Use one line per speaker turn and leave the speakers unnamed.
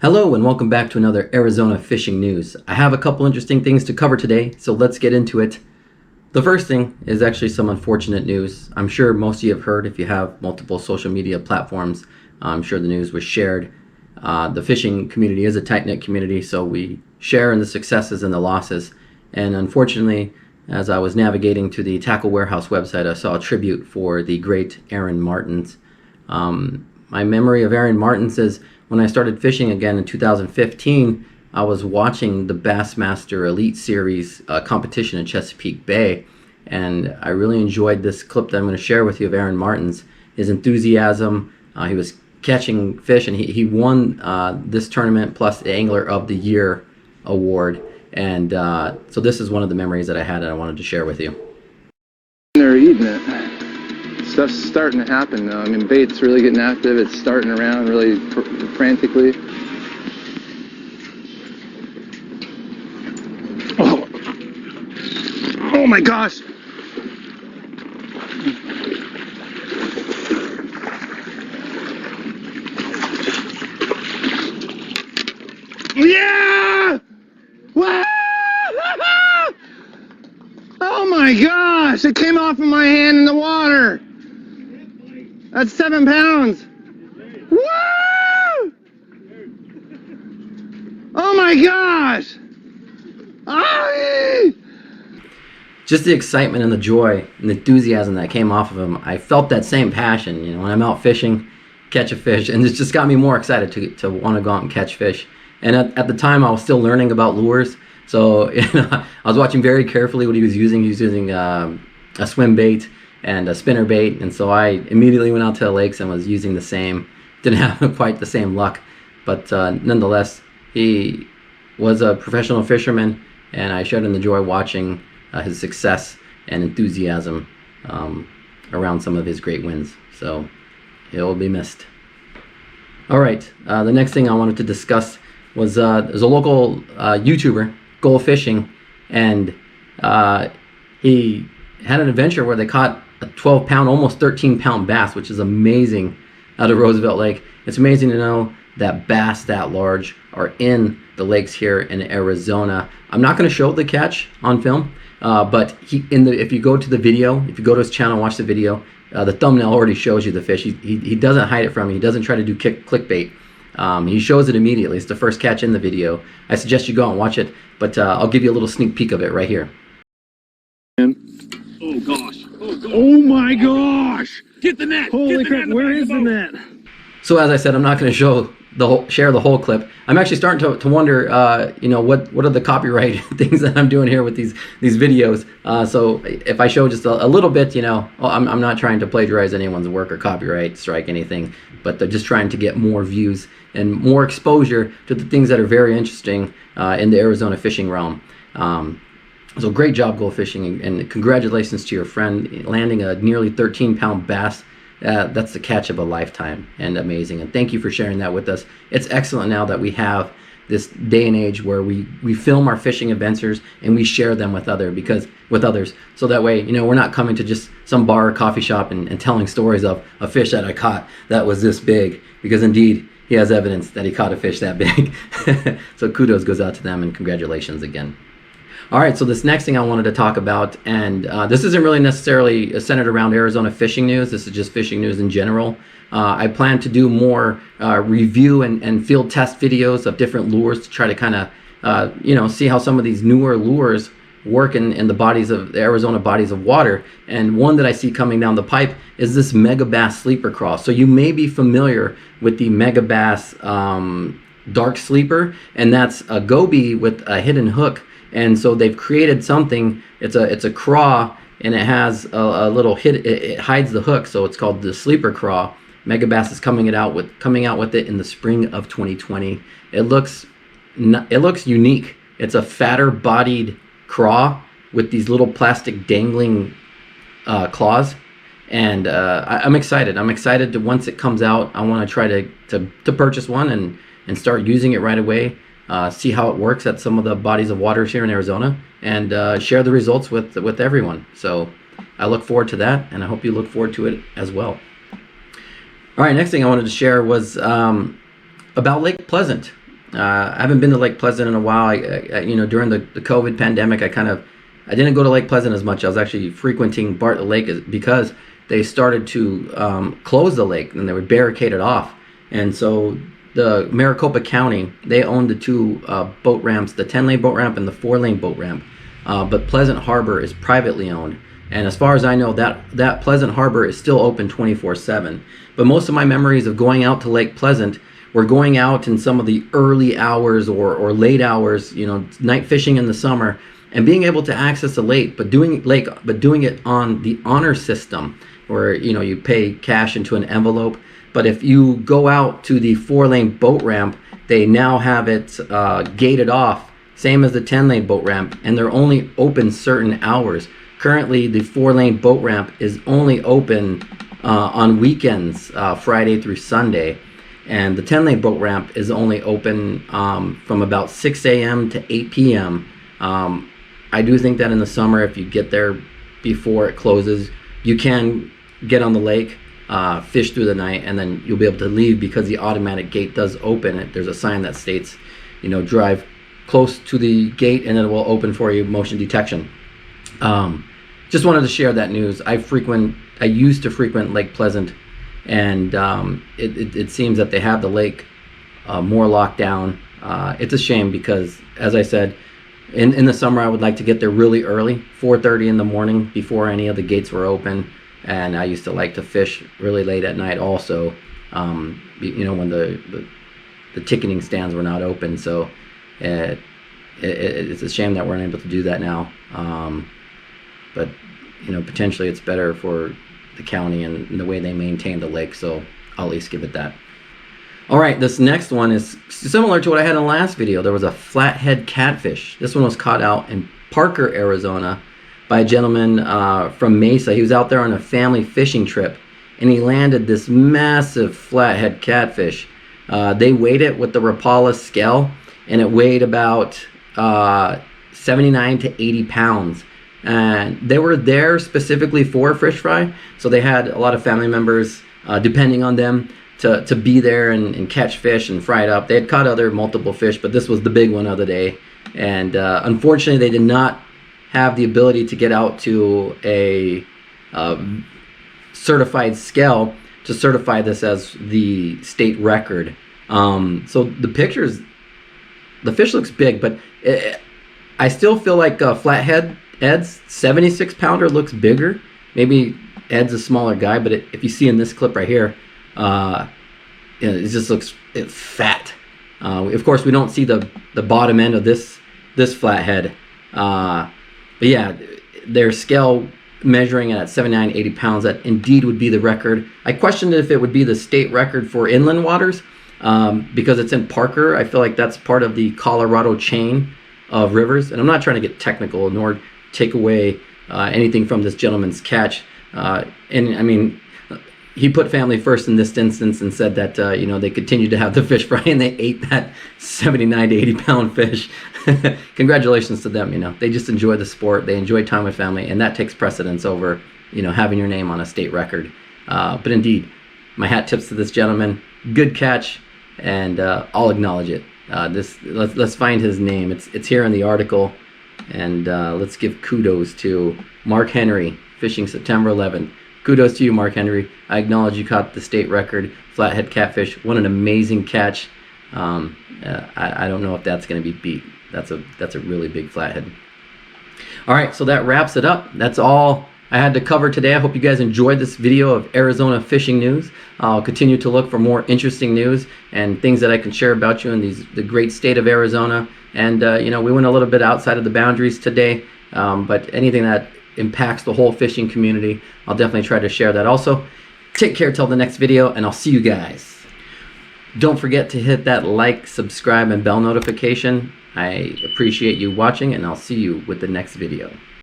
Hello and welcome back to another Arizona fishing news. I have a couple interesting things to cover today, so let's get into it. The first thing is actually some unfortunate news. I'm sure most of you have heard if you have multiple social media platforms. I'm sure the news was shared. The fishing community is a tight-knit community, so we share in the successes and the losses. And unfortunately, as I was navigating to the Tackle Warehouse website, I saw a tribute for the great Aaron Martens. My memory of Aaron Martens is when I started fishing again in 2015, I was watching the Bassmaster Elite Series competition in Chesapeake Bay, and I really enjoyed this clip that I'm going to share with you of Aaron Martens. His enthusiasm, he was catching fish, and he won this tournament plus the Angler of the Year award. And so this is one of the memories that I had and I wanted to share with you.
They're eating it. Stuff's starting to happen now. I mean, bait's really getting active. It's starting around really frantically. Oh my gosh! Yeah! Wow! Oh my gosh! It came off of my hand in the water. That's 7 pounds. Woo! Oh my gosh! Oh!
Just the excitement and the joy and the enthusiasm that came off of him. I felt that same passion, when I'm out fishing, catch a fish, and it just got me more excited to want to go out and catch fish. And at the time, I was still learning about lures, so I was watching very carefully what he was using. He was using a swim bait and a spinner bait, and so I immediately went out to the lakes and was using the same. Didn't have quite the same luck, but nonetheless, he was a professional fisherman, and I showed him the joy watching his success and enthusiasm around some of his great wins. So he'll be missed. All right, the next thing I wanted to discuss was there's a local YouTuber, Go Fishing, and he had an adventure where they caught a 12-pound, almost 13-pound bass, which is amazing, out of Roosevelt Lake. It's amazing to know that bass that large are in the lakes here in Arizona. I'm not going to show the catch on film, but if you go to the video, if you go to his channel and watch the video, the thumbnail already shows you the fish. He doesn't hide it from you. He doesn't try to do clickbait. He shows it immediately. It's the first catch in the video. I suggest you go and watch it, but I'll give you a little sneak peek of it right here.
Oh gosh. Oh gosh.
Oh my gosh!
Get the net.
Holy crap! Where is the net?
So as I said, I'm not going to share the whole clip. I'm actually starting to wonder, what are the copyright things that I'm doing here with these videos. So if I show just a little bit, I'm not trying to plagiarize anyone's work or copyright strike anything, but they're just trying to get more views and more exposure to the things that are very interesting in the Arizona fishing realm. So great job, Go Fishing, and congratulations to your friend landing a nearly 13-pound bass. That's the catch of a lifetime, and amazing. And thank you for sharing that with us. It's excellent now that we have this day and age where we film our fishing adventures and we share them with others. So that way, we're not coming to just some bar or coffee shop and telling stories of a fish that I caught that was this big, because indeed he has evidence that he caught a fish that big. So kudos goes out to them, and congratulations again. All right, so this next thing I wanted to talk about, and this isn't really necessarily centered around Arizona fishing news. This is just fishing news in general. I plan to do more review and field test videos of different lures to try to kind of, see how some of these newer lures work in the Arizona bodies of water. And one that I see coming down the pipe is this Megabass sleeper craw. So you may be familiar with the Megabass dark sleeper, and that's a goby with a hidden hook. And so they've created something. It's a craw, and it has a little hit. It hides the hook, so it's called the sleeper craw. Megabass is coming out with it in the spring of 2020. It looks unique. It's a fatter bodied craw with these little plastic dangling claws, and I'm excited. I'm excited to, once it comes out, I want to try to purchase one and start using it right away. See how it works at some of the bodies of waters here in Arizona, and share the results with everyone. So I look forward to that, and I hope you look forward to it as well. All right, next thing I wanted to share was about Lake Pleasant. I haven't been to Lake Pleasant in a while. During the COVID pandemic, I didn't go to Lake Pleasant as much. I was actually frequenting Bartlett Lake because they started to close the lake and they would barricade it off. And so the Maricopa County, they own the two boat ramps, the 10-lane boat ramp and the 4-lane boat ramp. But Pleasant Harbor is privately owned. And as far as I know, that Pleasant Harbor is still open 24/7. But most of my memories of going out to Lake Pleasant were going out in some of the early hours or late hours, night fishing in the summer, and being able to access the lake, but doing it on the honor system, where you pay cash into an envelope. But if you go out to the 4-lane boat ramp, they now have it gated off, same as the 10-lane boat ramp, and they're only open certain hours. Currently, the 4-lane boat ramp is only open on weekends, Friday through Sunday, and the 10-lane boat ramp is only open from about 6 a.m. to 8 p.m. I do think that in the summer, if you get there before it closes, you can get on the lake, fish through the night, and then you'll be able to leave because the automatic gate does open. There's a sign that states, drive close to the gate and it will open for you, motion detection. Just wanted to share that news. I used to frequent Lake Pleasant, and it seems that they have the lake more locked down. It's a shame because, as I said, in the summer I would like to get there really early, 4:30 in the morning, before any of the gates were open. And I used to like to fish really late at night also, when the ticketing stands were not open. So it's a shame that we're unable to do that now. But potentially it's better for the county and the way they maintain the lake, so I'll at least give it that. All right, this next one is similar to what I had in the last video. There was a flathead catfish. This one was caught out in Parker, Arizona, by a gentleman from Mesa. He was out there on a family fishing trip, and he landed this massive flathead catfish. They weighed it with the Rapala scale, and it weighed about 79 to 80 pounds. And they were there specifically for fish fry, so they had a lot of family members depending on them to be there and catch fish and fry it up. They had caught multiple fish, but this was the big one of the day. And unfortunately, they did not have the ability to get out to a certified scale to certify this as the state record. So the pictures, the fish looks big, but I still feel like flathead Ed's 76 pounder looks bigger. Maybe Ed's a smaller guy, but if you see in this clip right here, it just looks fat. Of course, we don't see the bottom end of this flathead. But yeah, their scale measuring it at 79, 80 pounds, that indeed would be the record. I questioned if it would be the state record for inland waters because it's in Parker. I feel like that's part of the Colorado chain of rivers. And I'm not trying to get technical nor take away anything from this gentleman's catch. And I mean, he put family first in this instance and said that, they continued to have the fish fry and they ate that 79 to 80 pound fish. Congratulations to them. They just enjoy the sport. They enjoy time with family, and that takes precedence over, having your name on a state record. But indeed, my hat tips to this gentleman. Good catch, and I'll acknowledge it. Let's find his name. It's here in the article, and let's give kudos to Mark Henry, fishing September 11th. Kudos to you, Mark Henry. I acknowledge you caught the state record flathead catfish. What an amazing catch. I don't know if that's going to be beat. That's a really big flathead. All right, so that wraps it up. That's all I had to cover today. I hope you guys enjoyed this video of Arizona fishing news. I'll continue to look for more interesting news and things that I can share about you in the great state of Arizona. And we went a little bit outside of the boundaries today, but anything that impacts the whole fishing community, I'll definitely try to share that also. Take care till the next video, and I'll see you guys. Don't forget to hit that like, subscribe, and bell notification. I appreciate you watching, and I'll see you with the next video.